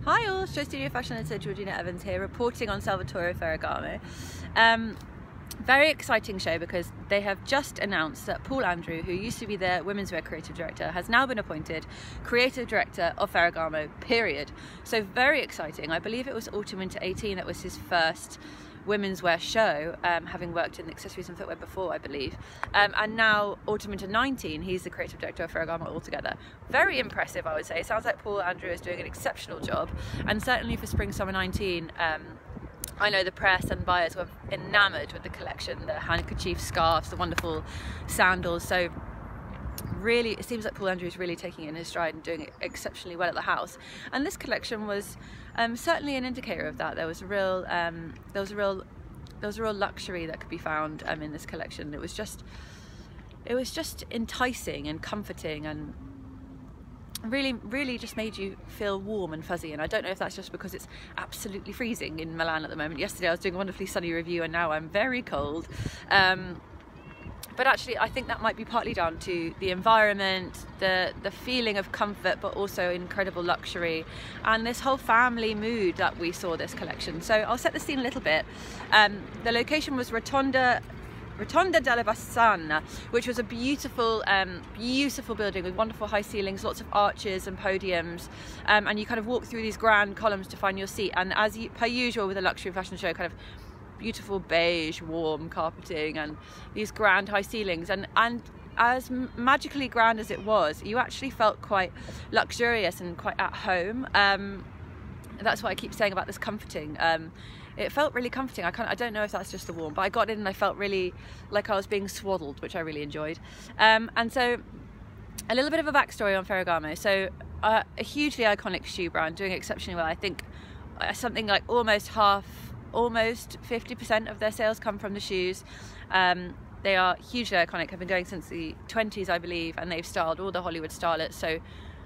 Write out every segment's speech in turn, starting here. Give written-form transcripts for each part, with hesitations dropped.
Hi all, SHOWstudio fashion editor Georgina here, reporting on Salvatore Ferragamo. Very exciting show because they have just announced that Paul Andrew, who used to be their women's wear creative director, has now been appointed creative director of Ferragamo, period. So very exciting. I believe it was autumn winter 18 that was his first women's wear show, having worked in accessories and footwear before, I believe. And now autumn winter 19, he's the creative director of Ferragamo altogether. Very impressive, I would say. It sounds like Paul Andrew is doing an exceptional job, and certainly for spring summer 19, I know the press and buyers were enamoured with the collection, the handkerchief, scarves, the wonderful sandals. So really, it seems like Paul Andrew is really taking it in his stride and doing it exceptionally well at the house. And this collection was certainly an indicator of that. There was a real luxury that could be found in this collection. It was just enticing and comforting, and really just made you feel warm and fuzzy. And I don't know if that's just because it's absolutely freezing in Milan at the moment. Yesterday I was doing a wonderfully sunny review and now I'm very cold. But actually I think that might be partly down to the environment, the feeling of comfort, but also incredible luxury, and this whole family mood that we saw this collection. So I'll set the scene a little bit. The location was Rotonda della Bassana, which was a beautiful building with wonderful high ceilings, lots of arches and podiums, and you kind of walk through these grand columns to find your seat. And as per usual with a luxury fashion show, kind of beautiful beige warm carpeting and these grand high ceilings, and as magically grand as it was, you actually felt quite luxurious and quite at home. That's what I keep saying about this comforting. It felt really comforting. I don't know if that's just the warm, but I got in and I felt really like I was being swaddled, which I really enjoyed. And so a little bit of a backstory on Ferragamo. So a hugely iconic shoe brand, doing exceptionally well. I think something like almost 50% of their sales come from the shoes. They are hugely iconic, have been going since the 20s, I believe, and they've styled all the Hollywood starlets. So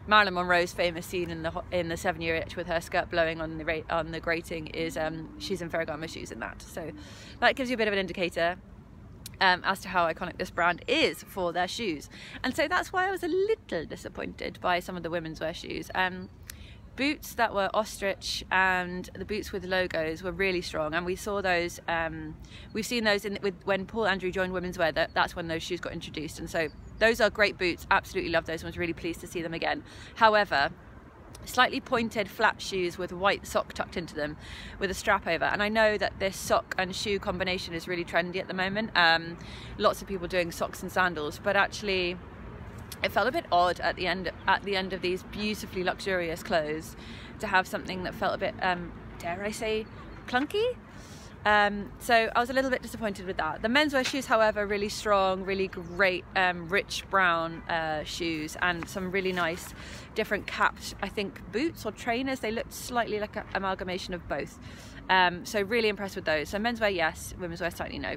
Marilyn Monroe's famous scene in the 7-Year Itch with her skirt blowing on the grating is she's in Ferragamo shoes in that. So that gives you a bit of an indicator as to how iconic this brand is for their shoes. And so that's why I was a little disappointed by some of the women's wear shoes. Boots that were ostrich and the boots with logos were really strong, and we saw those. We've seen those when Paul Andrew joined women's wear. That's when those shoes got introduced, and so those are great boots. Absolutely love those. I was really pleased to see them again. However, slightly pointed flat shoes with a white sock tucked into them with a strap over, and I know that this sock and shoe combination is really trendy at the moment. Lots of people doing socks and sandals, but actually it felt a bit odd at the end of these beautifully luxurious clothes to have something that felt a bit, dare I say, clunky. So I was a little bit disappointed with that. The menswear shoes, however, really strong, really great, rich brown shoes, and some really nice different capped, I think, boots or trainers. They looked slightly like an amalgamation of both. So really impressed with those. So menswear, yes. Women's wear, slightly no.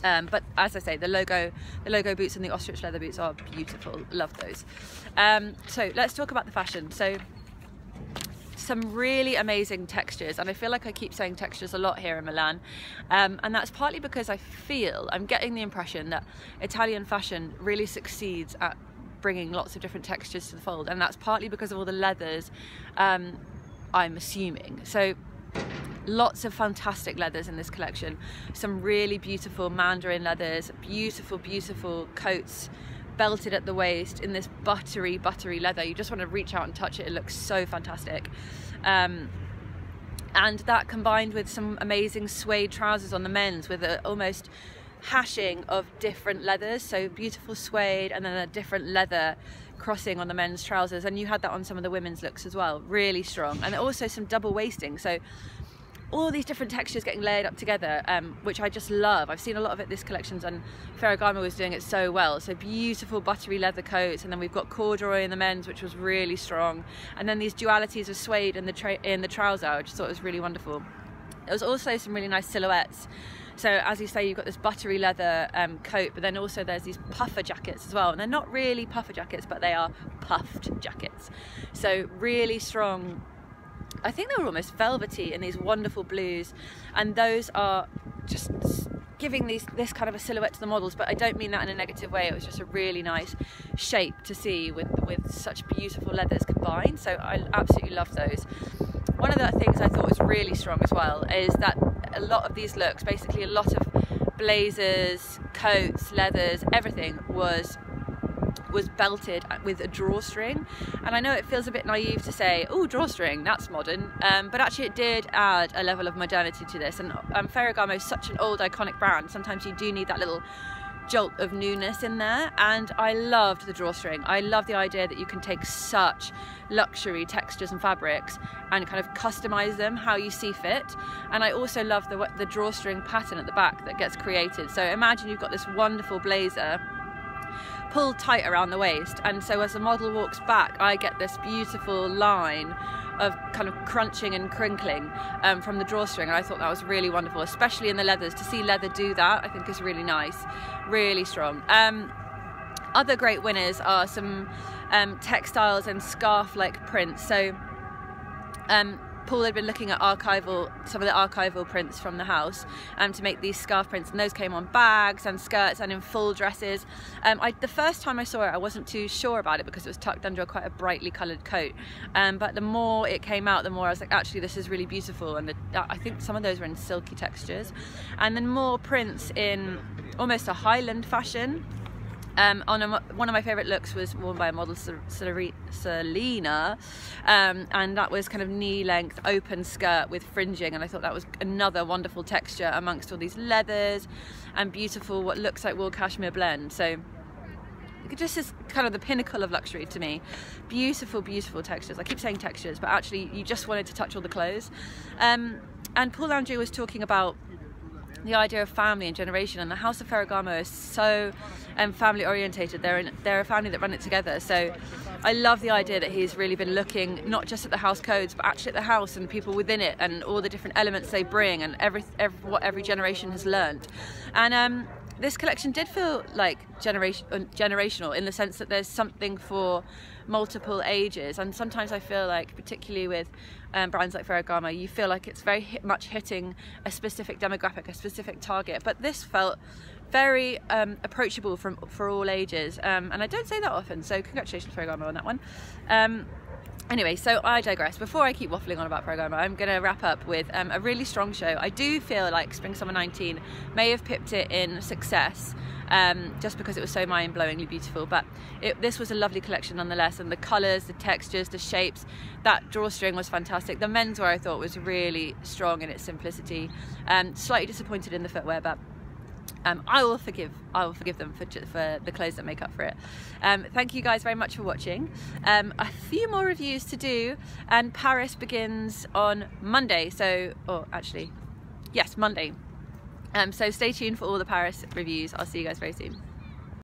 But as I say, the logo boots and the ostrich leather boots are beautiful. Love those. So let's talk about the fashion. So some really amazing textures, and I feel like I keep saying textures a lot here in Milan, and that's partly because I'm getting the impression that Italian fashion really succeeds at bringing lots of different textures to the fold, and that's partly because of all the leathers, I'm assuming. So lots of fantastic leathers in this collection, some really beautiful mandarin leathers, beautiful coats belted at the waist in this buttery leather. You just want to reach out and touch it. It looks so fantastic. And that combined with some amazing suede trousers on the men's with a almost hashing of different leathers, so beautiful suede and then a different leather crossing on the men's trousers, and you had that on some of the women's looks as well. Really strong. And also some double waisting, so all these different textures getting layered up together, which I just love. I've seen a lot of it this collection, and Ferragamo was doing it so well. So beautiful buttery leather coats, and then we've got corduroy in the men's, which was really strong, and then these dualities of suede in the trouser, which I thought was really wonderful. There was also some really nice silhouettes. So as you say, you've got this buttery leather coat, but then also there's these puffer jackets as well, and they're not really puffer jackets, but they are puffed jackets. So really strong. I think they were almost velvety in these wonderful blues, and those are just giving this kind of a silhouette to the models, but I don't mean that in a negative way. It was just a really nice shape to see with such beautiful leathers combined, so I absolutely love those. One of the things I thought was really strong as well is that a lot of these looks, basically a lot of blazers, coats, leathers, everything was belted with a drawstring. And I know it feels a bit naive to say, oh, drawstring, that's modern, but actually it did add a level of modernity to this. And Ferragamo is such an old iconic brand, sometimes you do need that little jolt of newness in there, and I loved the drawstring. I love the idea that you can take such luxury textures and fabrics and kind of customize them how you see fit. And I also love the drawstring pattern at the back that gets created. So imagine you've got this wonderful blazer pulled tight around the waist, and so as the model walks back I get this beautiful line of kind of crunching and crinkling from the drawstring, and I thought that was really wonderful, especially in the leathers. To see leather do that I think is really nice, really strong. Other great winners are some textiles and scarf-like prints. So Paul had been looking at some of the archival prints from the house to make these scarf prints, and those came on bags and skirts and in full dresses. The first time I saw it I wasn't too sure about it because it was tucked under quite a brightly coloured coat, but the more it came out, the more I was like, actually this is really beautiful. And I think some of those were in silky textures, and then more prints in almost a Highland fashion. One of my favourite looks was worn by a model, Selena, and that was kind of knee-length open skirt with fringing, and I thought that was another wonderful texture amongst all these leathers and beautiful what looks like wool cashmere blend. So it just is kind of the pinnacle of luxury to me. Beautiful, beautiful textures. I keep saying textures, but actually you just wanted to touch all the clothes. And Paul Andrew was talking about the idea of family and generation, and the House of Ferragamo is so family orientated. They're a family that run it together, so I love the idea that he's really been looking not just at the house codes but actually at the house and the people within it and all the different elements they bring and what every generation has learned. And this collection did feel like generational in the sense that there's something for multiple ages, and sometimes I feel like, particularly with brands like Ferragamo, you feel like it's very much hitting a specific demographic, a specific target, but this felt very approachable for all ages, and I don't say that often, so congratulations Ferragamo on that one. Anyway, so I digress. Before I keep waffling on about Ferragamo, I'm going to wrap up with a really strong show. I do feel like Spring Summer 19 may have pipped it in success, just because it was so mind-blowingly beautiful, but this was a lovely collection nonetheless, and the colours, the textures, the shapes, that drawstring was fantastic. The menswear I thought was really strong in its simplicity. Slightly disappointed in the footwear, but I will forgive them for the clothes that make up for it. Thank you guys very much for watching. A few more reviews to do, and Paris begins on Monday, Monday. So stay tuned for all the Paris reviews. I'll see you guys very soon.